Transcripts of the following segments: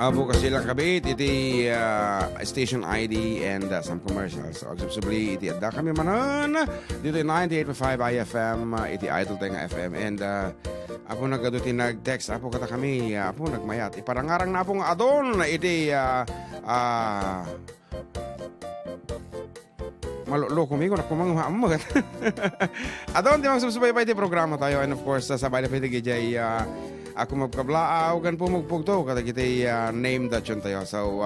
Abo kasi lang kabit iti station ID and some commercials. So agsubsubli iti Adda kami manan dito 98.5 IFM iti Idol Tenga FM and apo nagaduti nag-text apo kata kami apo nagmayat iparangarang na apong adon iti maluloko migo na kumanghamat. Adon di mang subsubaybay iti programa tayo and of course sabay na pwede gijay ako magkablaaw gan po magpugto kada kitay name that yun tayo. So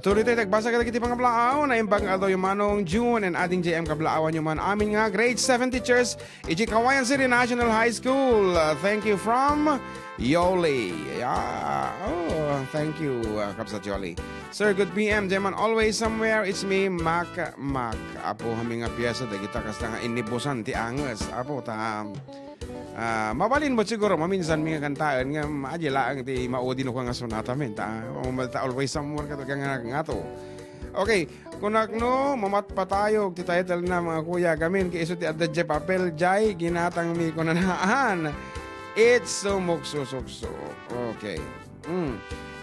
tuloy tayo nagbasa kada kitay pangablaaw na imbang ado yung manong June and ating JM kablaawan yung man amin nga grade 7 teachers iti Kawayan City National High School. Thank you from Yoli. Yeah. Oh, thank you Kapsat Yoli. Sir, good PM. Jeman always somewhere. It's me, Mac. Apo haming nga piyesa da kita kas nga inibusan ti anges. Apo ta mabalin mo siguro maminsan mga kantaan nga maadila ang ti maudin ko nga sonata men ta always somewhere ka nga to. Okay, kunak no mamat pa tayo ti title na mga kuya gamin kay iso ti adda je papel jay ginatang mi kunanaan. It's so muksusukso. Okay.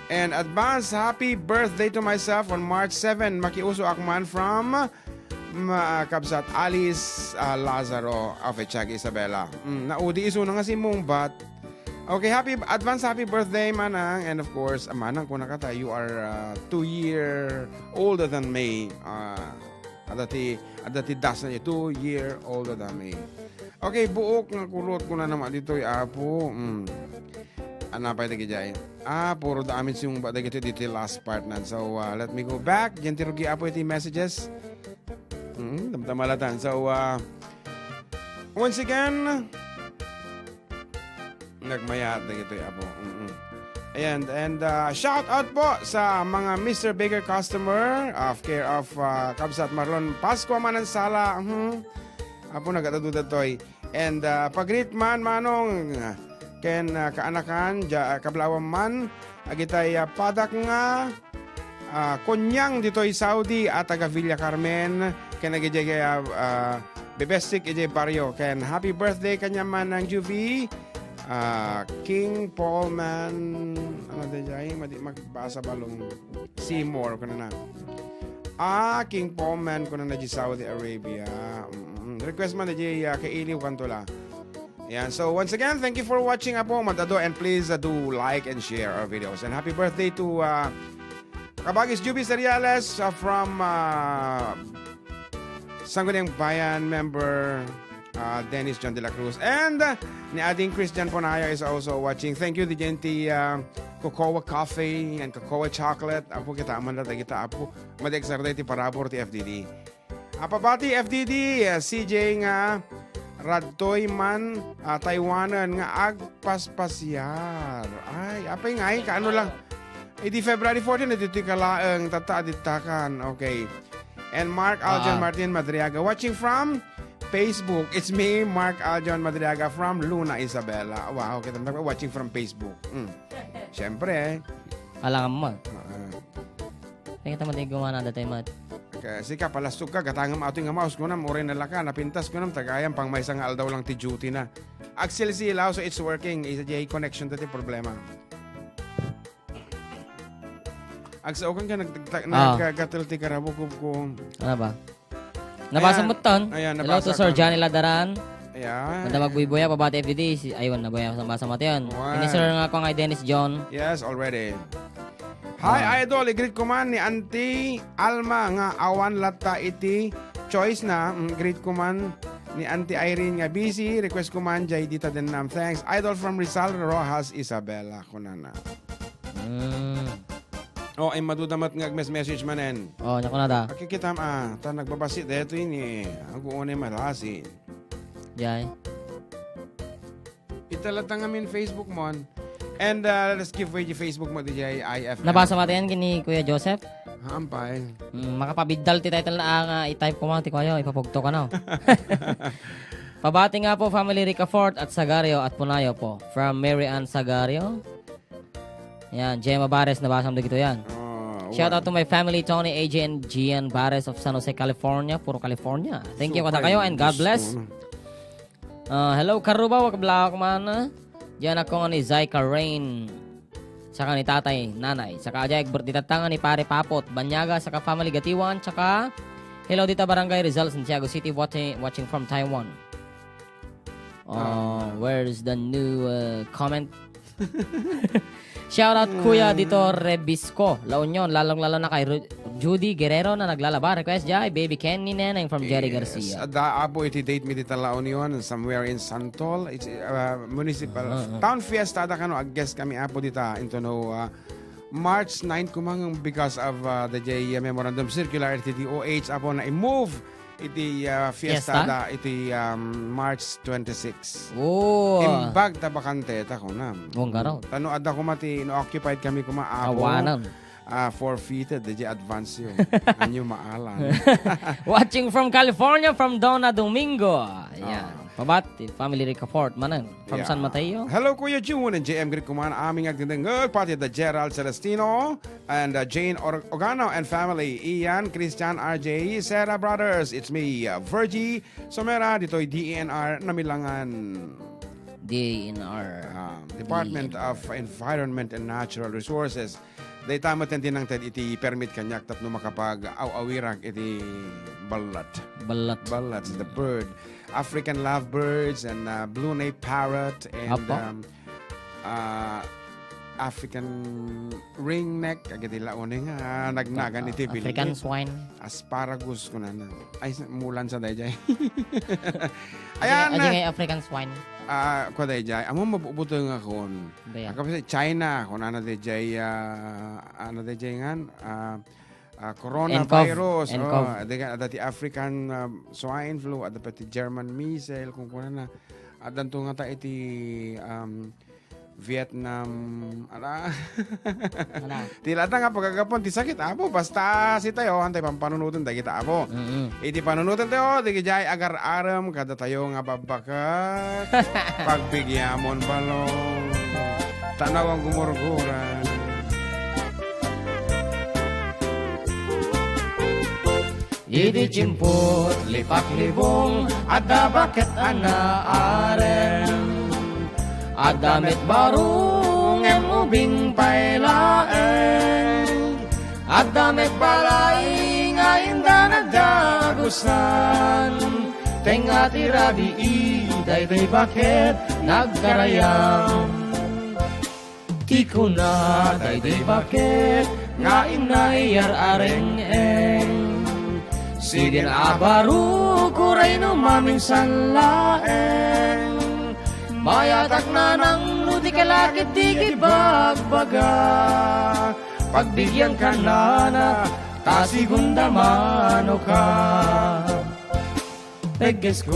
And advance happy birthday to myself on March 7. Makiuso akman from Kabsat Alice Lazaro of Echag Isabela. Naudi iso na nga si mong bat. Okay, advance happy birthday Manang. And of course, Manang kung nakata, you are 2 year older than me. Adati das na 2 year older than me. Okay, buok nga kulot ko na naman dito apo. Ano pa ito gijay? Puro da amin yung bada dito last part na. So, let me go back. Diyan tirugi apo iti messages. Damdamalatan. So, once again, nagmayat na ito apo. And shout out po sa mga Mr. Baker customer of care of Kabsat Marlon Pasko Manen Sala. Apo nagataduda toy. And pag-greet man manong ken kaanakan kablawan man agitay padak nga konyang ditoy Saudi at taga Villa Carmen ken agijay bebestik ije barrio ken happy birthday kanya man ng Juvie King Paul man ano dayay magbasa balong Seymour kuno na King Paul man kuno na di Saudi Arabia request man di kailiw kantola. Yeah, so once again, thank you for watching Apo Madado and please do like and share our videos. And happy birthday to Kabagis Juby Seriales from Sangguniang Bayan member Dennis John de la Cruz. And ni ating Christian Ponaya is also watching. Thank you, the Genti Cocoa Coffee and Cocoa Chocolate. Apo kita aman na kita Apo. Madexarday ti parabor ti FDD. Apapati FDD, CJ nga Radtoy man Taiwanan nga agpaspasyar. Ay, apay nga ay kaano lang. Di February 14 dito kalaang tataaditakan. Okay. And Mark Aljon Martin Madriaga watching from Facebook. It's me, Mark Aljon Madriaga from Luna Isabela. Wow, kita watching from Facebook. Siyempre. Alam mo. Kaya kita matigumana datay mat. Kasi ka palastok ka gatangam ato nga mouse ko nam oray na laka napintas ko nam tagayam pang may isang aldaw lang ti duty na Axel silaw so it's working isa jay connection dati problema Axel kan ka naggatil ti karabo ko ano ba nabasa mo ton hello to Sir Johnny Ladaran Manda magbuiboya pabati FDD aywan nabaya sa basa mati yan Sir nga ko nga Dennis John yes already. Hi Idol, greet ko man ni Auntie Alma nga awan lata iti choice na greet ko man ni Auntie Irene nga busy request ko man jay dita din nam thanks Idol from Rizal Rojas Isabela kunana. Ay madudamat nga message manen. Nya ko na da. Pakikitam ta nagbabasi deto ini. Ang kuone malasi. Jay. Italatang amin Facebook mon. And let's give way the Facebook mo DJ IFM. Nabasa mo yan kini Kuya Joseph? Hampay. Makapabidal ti title na i-type ko man ti Kuya, ipapugto ka na. Pabati nga po family Ricafort at Sagario at Punayo po. From Mary Ann Sagario. Yan, Gemma Bares, nabasa mo dito yan. Shout out to my family, Tony, AJ, and Gian Bares of San Jose, California. Puro California. Thank you kada kayo and God bless. Hello, Karuba, wakablawak man. Diyan ako nga ni Zyka Rain saka ni tatay, nanay, saka ajay bertitatangan ni pare Papot, Banyaga, saka family Gatiwan, saka hello dita Barangay Rizal, Santiago City, watching from Taiwan. Where's the new comment? Shout out Kuya dito Rebisco, La Union, lalong-lalo na kay Judy Guerrero na naglalaba. Request jay, baby Kenny Neneng from Jerry Garcia. Da apo iti date mi dita La Union somewhere in Santol. It's municipal town fiesta da kano guest kami apo dita into no March 9 kumang because of the J memorandum circular iti DOH apo na i-move iti fiesta da iti March 26. Oh. Imbag tabakante ta ko na. Garaw. Tano adda ko mati no-occupied kami kumaapo. Awanan. Forfeited, the advance yun. Anyo maalan. Watching from California, from Donna Domingo. Ayan. Pabati, family Ricafort, Manen. From San Mateo. Hello, Kuya June and JM Greek Kuman. Aming agdindang pati the Gerald Celestino and Jane Ogano and family. Ian, Christian, RJ, Sarah Brothers. It's me, Virgie Somera. Dito'y DENR Namilangan. DENR. Department of Environment and Natural Resources. Day tama tinang iti permit kanyak tapno makapag awawirag iti balat. Balat is the bird. African lovebirds and blue-naped parrot and African ringneck agiti laone nga nagnagan iti bilid. African swine. Asparagus ko na. Ay mulan sa dayjay. Ayan. Ajay African swine. Ko dayjay. Amo mabubuto nga kon. Ako sa China kon ana dayjay ano dayjay ngan coronavirus. Dati African swine flu at pati German measles kung kuna na. At danto nga ta iti Vietnam tila ta nga pagkagapon ti sakit apo basta si tayo hantay pampanunutan da kita apo iti panunutan tayo di jay agar-aram kada tayo nga babakat pagbigyamon balong tanaw ang gumurguran Idi cimput lipak-libong ada bakit anaaren Adda met barung ubing pailaeng Adda met balay nga inda nagdagusan Tenga tirabi day bakit nagkarayam Tiko na day bakit nga inayar areng-eng Sidin abaru kuray no maming sanlaeng Mayatak na ng luti kalakit di bagbaga Pagbigyan ka na tasigunda mano ka Pegges ko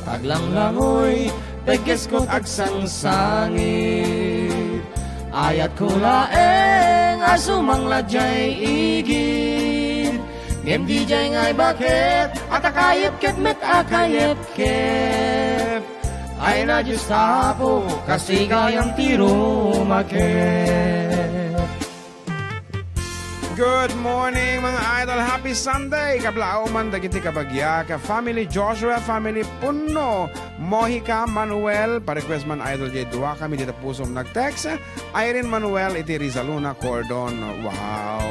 taglang langoy Pegges ko agsang sangit Ayat ko laeng asumang ladyay igid Ngem di jay ngay bakit at akayip ket met akayip ket Ay na Diyos tapo, kasi kayang tiro maket. Good morning mga idol, happy Sunday. Kablao man dagiti kabagya ka family Joshua, family Puno, Mohica Manuel, pa-request man idol jay duwa kami dito pusom nag-text. Irene Manuel, iti Rizaluna Cordon. Wow.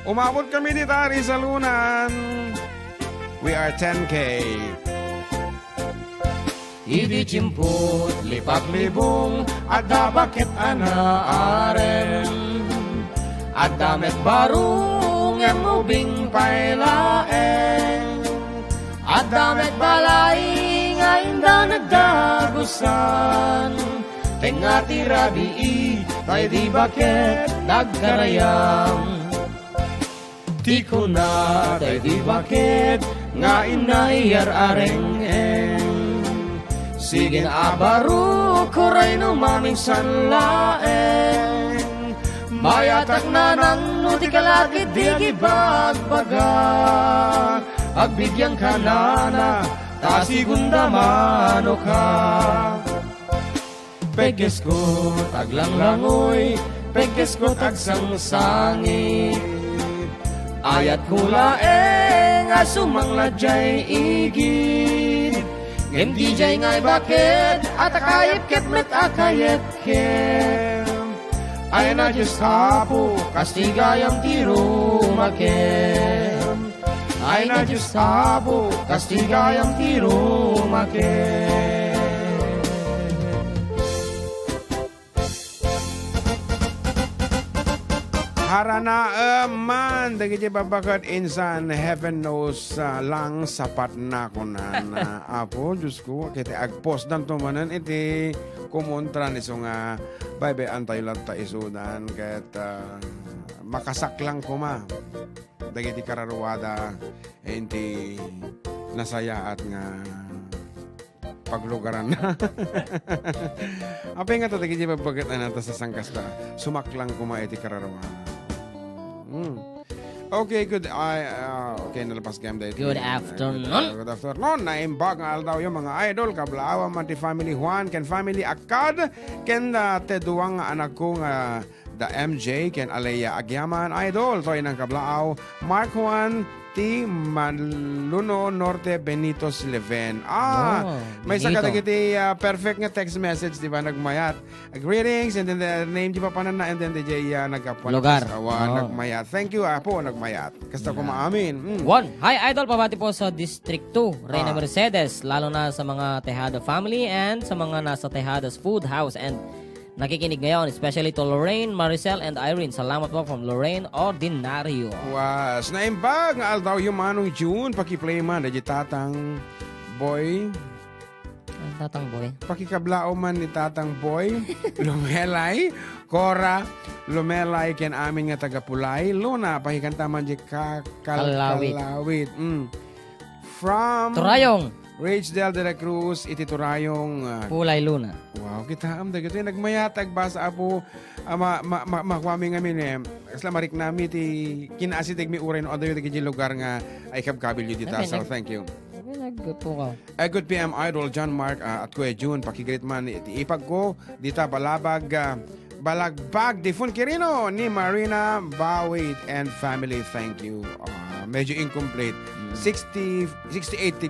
Umabot kami dito Rizalunan. We are 10K. Idi cimput lipak-libong Adda bakit anaaren Adda met barung ubing pailaeng Adda met balay nga inda nagdagusan Tenga tirabi tay di bakit nagkarayam Tiko na tay di bakit nga inayar areng-eng Sige na abaru kuray no maming sanlaeng Mayatak na ng nuti kalakit di bagbaga Agbigyan ka na tasigunda mano ka Pegges ko taglang langoy Pegges ko tagsang sangit Ayat ko laeng asumang ladyay igid Ngem di jay ngay bakit at akayip ket met akayip ket ay na Diyos apo, kastigayam tiro makem. Ay na Diyos apo, kastigayam tiro makem. Harana man, dagiti babakat insan, heaven knows lang sapat na ko na apo, Diyos ko, kiti agpos dan tumanan, iti kumontra ni so nga, bye antay lang ta isudan, ket makasaklang ko ma, dagiti kararuada, iti nasaya at nga, paglugaran na. Apa nga ito, dagiti babakat na nato sa sangkasta, sumaklang ko ma, iti kararuada. Okay, good. Okay, nalapas game dahil. Good afternoon. Good afternoon. Naimbag nga daw yung mga idol. Kablaawa man ti family Juan. Ken family Akad. Ken teduang anak ko nga the MJ. Ken Alea Agyaman. Idol. Toy ng kablaaw. Mark Juan. Ti Maluno Norte Benito Leven. May sakadagiti perfect nga text message, di ba? Nagmayat. Greetings, and then the name, di ba panan na, and then the nagkapuan. Lugar. Nagmayat. Thank you, po, nagmayat. Kasta ko maamin. One. Hi, Idol. Pabati po sa District 2, Reyna Mercedes. Lalo na sa mga Tejada family and sa mga nasa Tejadas Food House and nakikinig ngayon, especially to Lorraine, Maricel, and Irene. Salamat po from Lorraine Ordinario. Was naimbag nga aldaw yung manong June. Pakiplay man, na tatang boy. Tatang boy. Pakikablao man ni tatang boy. Lumelay. Cora. Lumelay ken amin nga tagapulay. Luna, pakikanta man di kalawit. From Turayong. Rage Del de la Cruz, iti Turayong. Pulay Luna. Wow, kita am dagito nagmayatag basa apo makwami ngamin Kasla marik nami ti kinasitig mi uray no adayo ti lugar nga ay kabkabilyo dita. So thank you. Nagpo ka. Good PM Idol John Mark at Kuya June pakigreet man iti ipag ko dita balagbag di Fun Quirino ni Marina Bawit and family. Thank you. Medyo incomplete. 68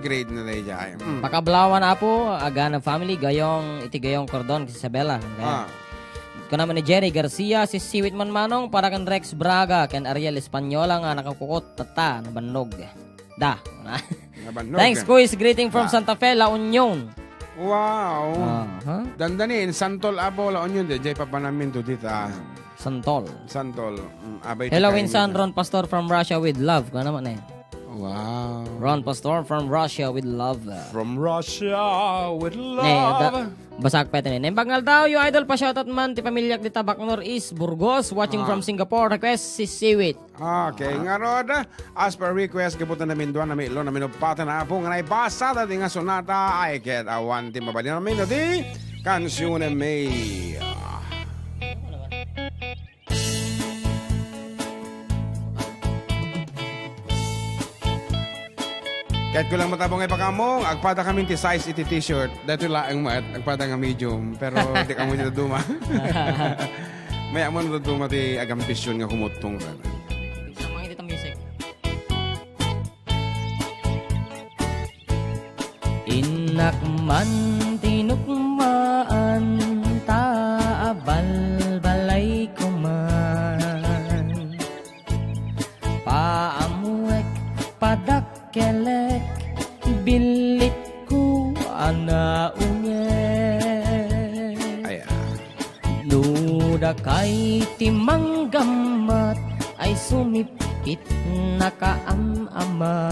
grade na tayo dyan. Pakablawan na po, Agana family, iti gayong Cordon, si Isabela. Ito naman ni Jerry Garcia, si Siwit Manmanong, para kan Rex Braga, kan Ariel Espanyola nga nakakukot, tata, nabannog. Thanks, Kuis. Greeting from Santa Fe, La Union. Wow. Dandanin, Santol Abo, La Union, jay papanamin to dita. Santol. Hello, Insan, Ron Pastor from Russia with love. Kung naman Wow. Ron Pastor from Russia with love. From Russia with love. Basag pa ito. Nembangal daw yung idol pa shoutout man ti pamilyak di Tabak Northeast, Burgos, watching from Singapore. Request si Siwit. Okay, nga rod. As per request, kaputan namin doon namin ilo namin upatan na po nga naibasa dati nga sonata. I get awan ti mabali namin di Kansyon May. Kahit ko lang matabong ay pakamong, agpada kami ti size iti t-shirt. Dito laang maat, agpada nga medium. Pero di ka mo nito duma. Maya mo nito duma ti agampisyon nga kumutong ka. Sama nga dito music. Inakman tinukmaan taabal balay kuman. Paamuek padak kelek bilit ko anaunge nuda kay timanggamat ay sumipit nakaamama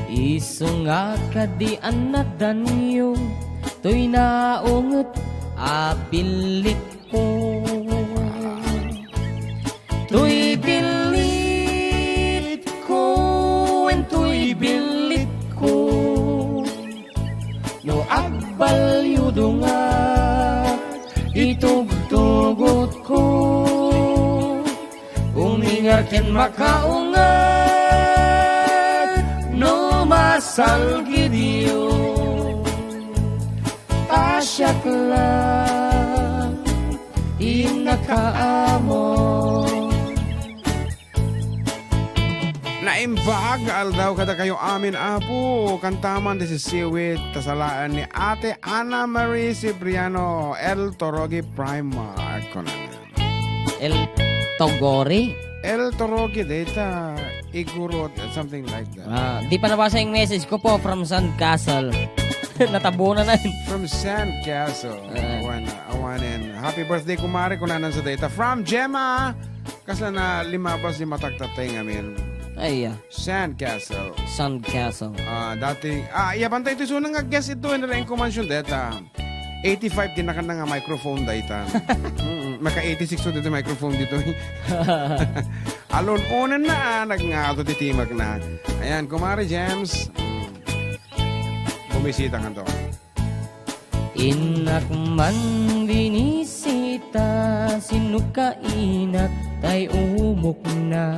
isunga kadian na danyo to'y naungot apilit ko to'y bilit bilit ko no agbalyo nga itugtugot ko umingar ken makaungat no masalgidiyo tasyak lang inakaamo. I'm back. Aldaw kada kayo amin apo. Kantaman di si Siwit. Tasalaan ni Ate Ana Marie Cipriano. El Torogi Primark. El Togori? El Torogi data. Igurot. Something like that. Di pa nabasa yung message ko po from Sandcastle. Natabunan na yun. From Sandcastle. Awanin. Happy birthday kumare kunanan sa data. From Gemma. Kasi na limabas di mataktatay ngamin. Ay, Sandcastle. Dati. Bantay ito so nga guess ito na rin kumansyon data. 85 din na nga microphone data. Maka 86 so dito microphone dito. Alon unan na nagngato titimag na. Ayan, kumare James. Bumisita ka to. Inak man binisita, sinukainat ay umok na.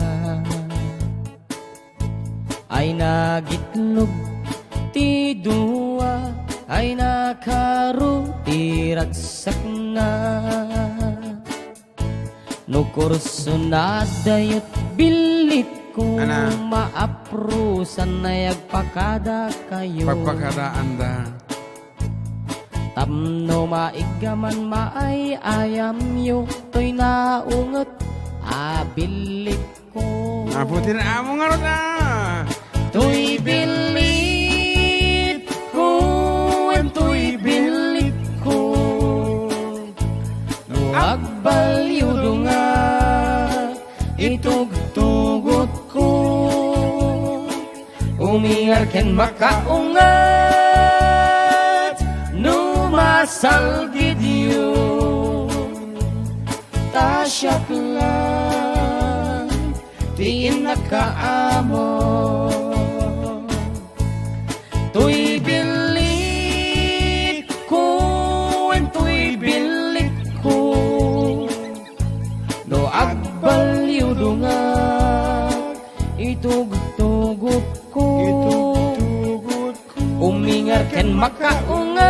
Ay nagitlog ti duwa, ay nakarutiragsak na. No kurso na dayot bilit ko, maaprusan na yagpakada kayo. Pagpakadaan da. Tamno maigaman maay ayam yo, to'y naungot abilit ko. Mabuti na amo nga ron na. To'y bilit ko, to'y bilit ko. Luagbalyo nga, itugtugot ko. Umingar ken makaungat, numasalgid yun. Tasyak lang, tiin nakaamo. To'y bilik ko, to'y bilik ko. No agbalyo nga, itugtugot ko. Umingar ken makaungat,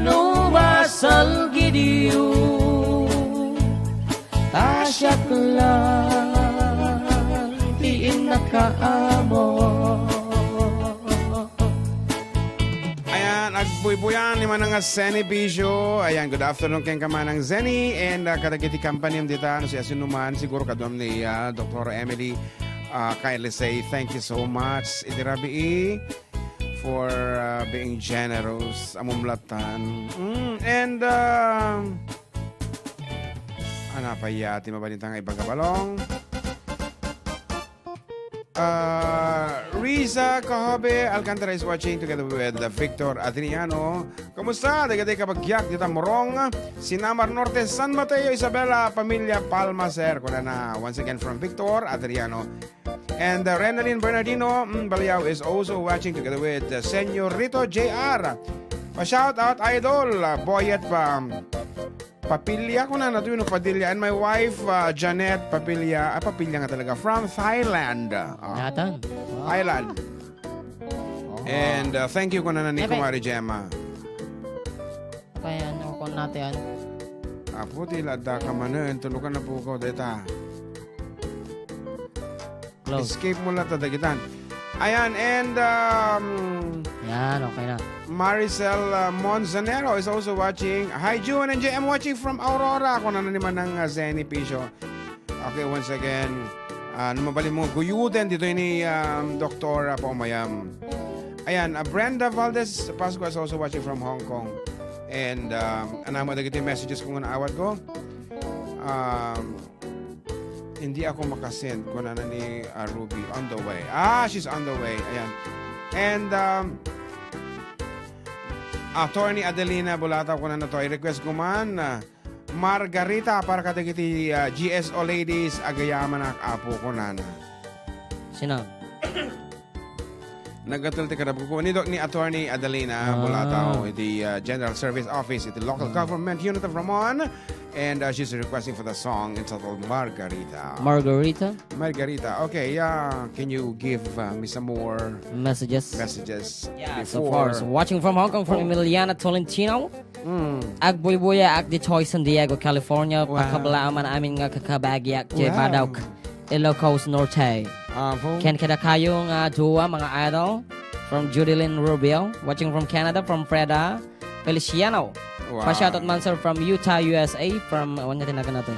numasalgid yun. Tasyak lang, tiin nakaamo. Agbuy-buyan ni manang Zeni Bisyo. Ayan, good afternoon keng kamanang Zeni. And kadagiti company dita, siya sinuman, siguro kaduam ni Dr. Emily. Kindly say thank you so much, Idirabi, for being generous, amumlatan. And, anapayati mabalita nga ibagabalong. Riza Kahobe Alcantara is watching together with Victor Adriano. Kamusta? Dagday kapagyak dita Morong, Sinamar Norte, San Mateo, Isabela, Pamilya Palmaser. Kuna na once again from Victor Adriano. And Renalyn Bernardino Baliao is also watching together with Senyorito JR. Pa-shout out idol, Boyet Papilya ko na natuyo ng Padilla, and my wife Janet Papilya, Papilya nga talaga, from Thailand. Thailand. And thank you ko na ni Kumari Gemma. Kaya ano ko natin yan? Puti lada ka manen, tulukan na po ko deta. Escape mo lang tadagitan. Ayan, and yan, okay na. Maricel Monzanero is also watching. Hi June and I'm watching from Aurora. Ako na naman ng Zeni Pisho. Okay, once again, numabali mo guyuden dito ni Dr. Paumayam. Ayan, Brenda Valdez Pasco is also watching from Hong Kong. And anamo dagiti messages kung naawat ko. Hindi ako makasend ko na ni Ruby on the way. She's on the way. Ayan. And Attorney Adelina Bulata ko na to. I-request ko man Margarita para katagiti GSO ladies agayaman ak apo ko na. Sino? Nagkatulti ka na po ni Attorney Adelina Bulata, the General Service Office at the Local Government Unit of Ramon. And she's requesting for the song entitled Margarita. Margarita. Okay, can you give me some more messages? Yeah, so far. So watching from Hong Kong, from Emiliana Tolentino. Agbuy-buya ak di Toy San Diego, California. Wow. Pakabala man amin nga kakabagi ak Jay Badawk. Ilocos Norte. Po. Ken kada kayong duwa mga idol from Judilyn Rubio, watching from Canada from Freda Feliciano. Wow. Pa-shoutout man sir from Utah, USA, from ano nga tinagan natin?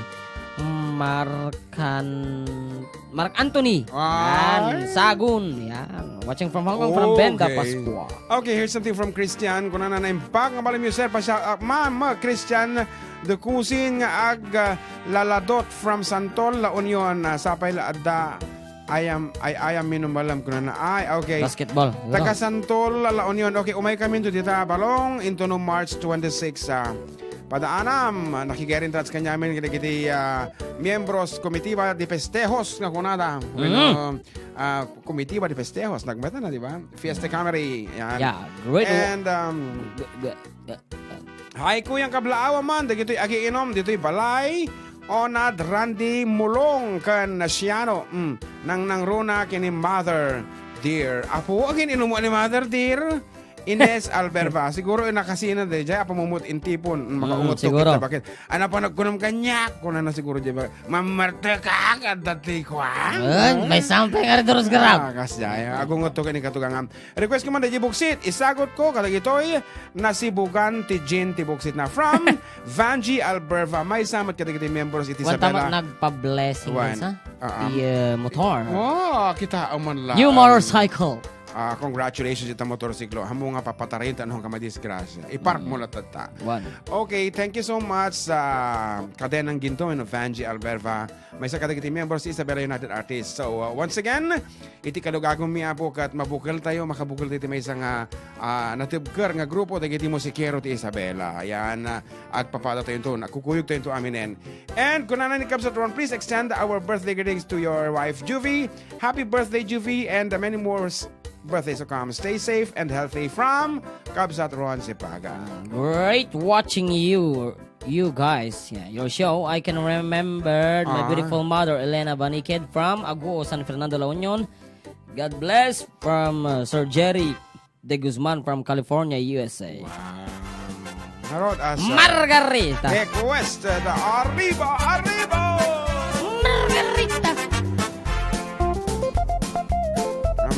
Mark Anthony. Yan, Sagun. Yan. Watching from Hong Kong from Benda Pascua. Okay, here's something from Christian. Kung na naimbag ang balim sir, Ma'am Christian, the cousin nga ag laladot from Santol, La Union, sapay la Adda. I am minumalam ko na okay. Basketball. Taga Santol, La Union. Okay, umay kami dito balong into no March 26. Padaanam, nakigerin trats kanyamin kiti miembros komitiba de festejos nga kunada. Komitiba de festejos, nagmeta na, di ba? Fiesta Camera. Yan. Yeah, great. And, hay kuyang kablaawa man, dagito'y agiinom, dito'y balay, Onad Randy Mulong kan Nasiano nang runa kini Mother Dear. Apo agin inumo ni Mother Dear. Ines Alberva. Siguro nakasina de jay apamumut intipon makaungot siguro. kita bakit. Ana pa nagkunam kanyak kuno na siguro jay mamarte ka kadati ko. May something ari terus garap. Kasya. Agungot to kani katugangan. Request ko man de buksit. Isagot ko kada gitoy nasibugan ti Jin ti buksit na from Vanji Alberva. May samat kada giti members iti Isabela. Wala nagpa-blessing sa motor. Oh, kita man lang. New motorcycle. Congratulations ita motorsiklo. Hamo nga papatarin tanong ka madisgrasya. I-park mo na tata. Okay, thank you so much sa kadenang ginto ng Vanji Alberva. May sa kadagiti members sa Isabela United Artists. So, once again, iti kalugagong miya po kat mabukal tayo, makabukal tayo may isang natibker nga grupo dagiti musikero ti Isabela. Ayan, at papada tayo ito. Nakukuyog tayo ito aminen. And kung nananikab sa Tron, please extend our birthday greetings to your wife, Juvie. Happy birthday, Juvie, and many more birthdays to come. Stay safe and healthy from Kabsat Ron Sipaga. Great watching you guys. Yeah, your show. I can remember my beautiful mother, Elena Baniked from Aguo, San Fernando, La Union. God bless from Sir Jerry De Guzman from California, USA. Wow. Margarita. Request the Arriba. Margarita.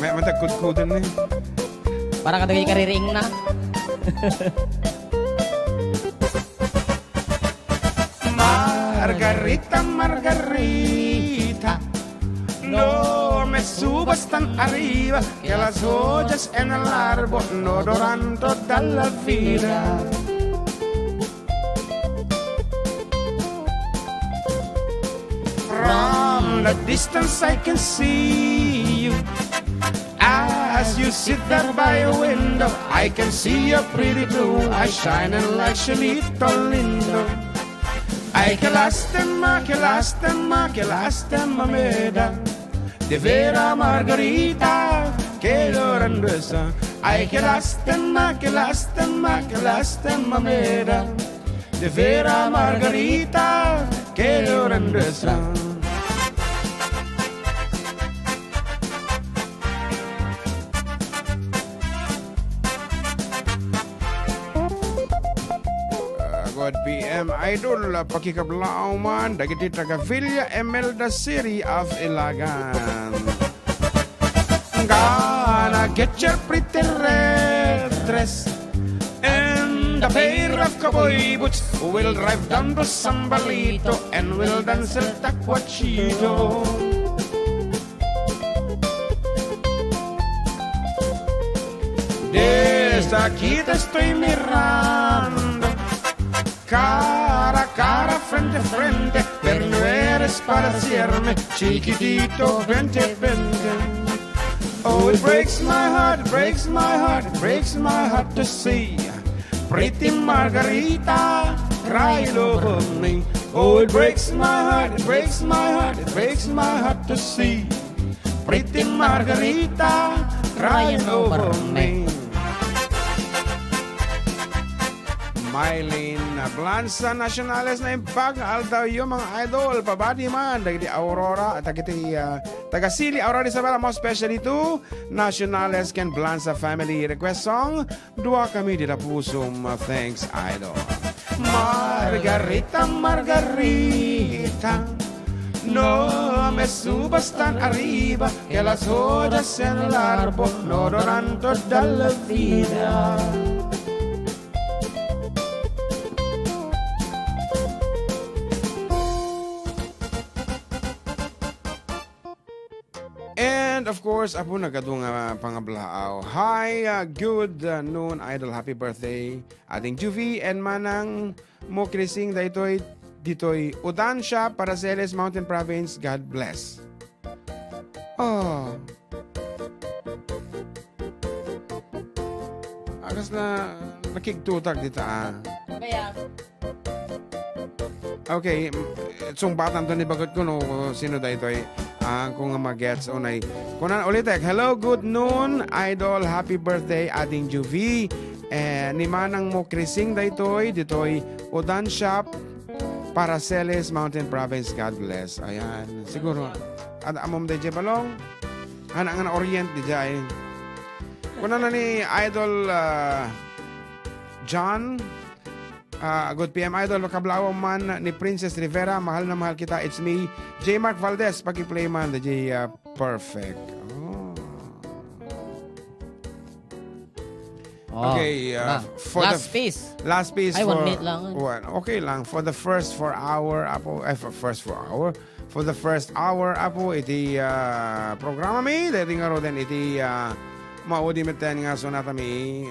May matagkudkudan na Para ka tagay kariring na. Margarita, no me subas tan arriba, que las joyas en el árbol no duran toda la vida. From the distance I can see you. As you sit there by a window, I can see your pretty blue eyes shining like Chelito lindo. Ay, que lástima me da de ver a Margarita que llorando está. Ay, que lástima me da de ver a Margarita que llorando está. God PM Idol pakikablao man dagiti taga Villa Emelda City of Ilagan. Gonna get your pretty red dress and a pair of cowboy boots. We'll drive down to Sambalito and we'll dance el tacuachito. Desde aquí te estoy mirando, cara a cara, frente a frente, pero no eres para hacerme chiquitito, vente, vente. Oh, it breaks my heart, it breaks my heart, it breaks my heart to see pretty Margarita crying over me. Oh, it breaks my heart, it breaks my heart, it breaks my heart to see pretty Margarita crying over me. Mylene Blanza Nacionales na impag-al daw yung mga idol. Pabati man. Dagiti Aurora. Dagiti taga-Sili Aurora Isabela. Most especially to Nacionales Ken Blanza family. Request song. Dua kami di pusum. Thanks, idol. Margarita, Margarita. No me subas tan arriba, que las horas en el árbol no duran toda la vida. And of course, apo nagadung pangablaaw. Hi, good noon, idol. Happy birthday. Ating Juvie and Manang mo krising ditoy udan siya para Celes Mountain Province. God bless. Oh. Agas na nakigtutak dito Kaya, Okay, sumbatan to ni bagot ko no sino daytoy. Kung magets unay. Kunan ulitek. Hello, good noon, idol. Happy birthday ating Juvie. Ni manang mo krising daytoy udan shop para Celes Mountain Province. God bless. Ayan. Siguro amom DJ balong. Nga orient DJ. Kunan na ni idol John. Good PM idol, makablaw man ni Princess Rivera, mahal na mahal kita. It's me, J. Mark Valdez, paki-play man, the J perfect. Oh. Okay, for last the piece. Last piece Ay, for 1 minute lang. okay lang for the first 4 hour apo for the first hour apo iti programa mi dating aro den iti maudi meten nga sonata mi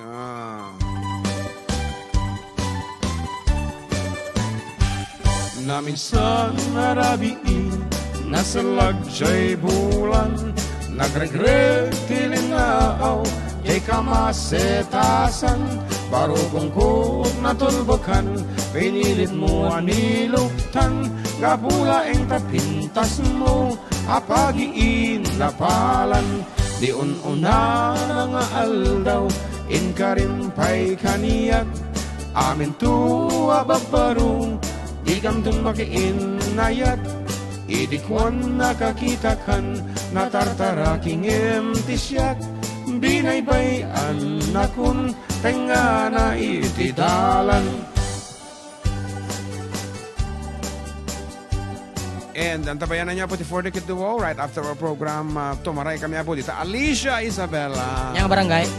na minsan narabiin nasa lagjay bulan nagregret tilinaaw kay kamasetasan baro kong kut natulbakan pinilit mo aniluktan gapulaeng tapintas mo apagiin napalan di ununa nga aldaw in karimpay kaniyag amin tuwa babarong di kamtong makiinayat idikwan nakakitakan natartaraking emtisyak binaybay anakun tenga na itidalan. And antabayanan niya po ti For the Kid Duo right after our program. Tumaray kami po dito. Alicia Isabela. Yang barangay.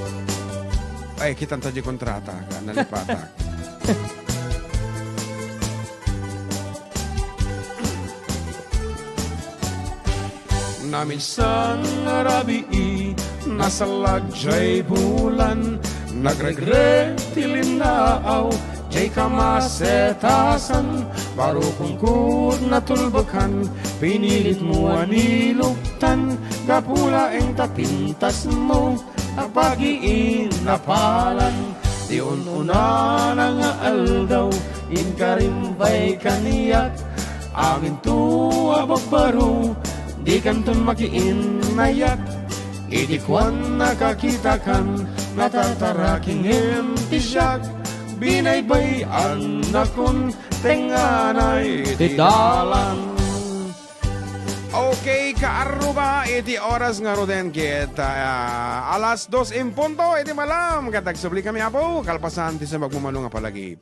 Ay, kitang tadyo kontrata ka. Nalipatak. Naminsan narabii nasa lagjay bulan nagregret tilinaaw jay kamasetasan baro kung kud natulbakan pinilit mo aniluktan gapulaeng tapintas mo apagiin napalan di ununa nga aldaw in karimbay kaniyak amin tuwa bagbaro di kanton makiinayat idikwan nakakitakan natataraking emtisyak binaybay anakon tenganay tidalan. Okay, kaaruba iti oras nga roden kita alas 2 in punto iti malam katag subli kami apo kalpasan ti sa magmumano nga palagi.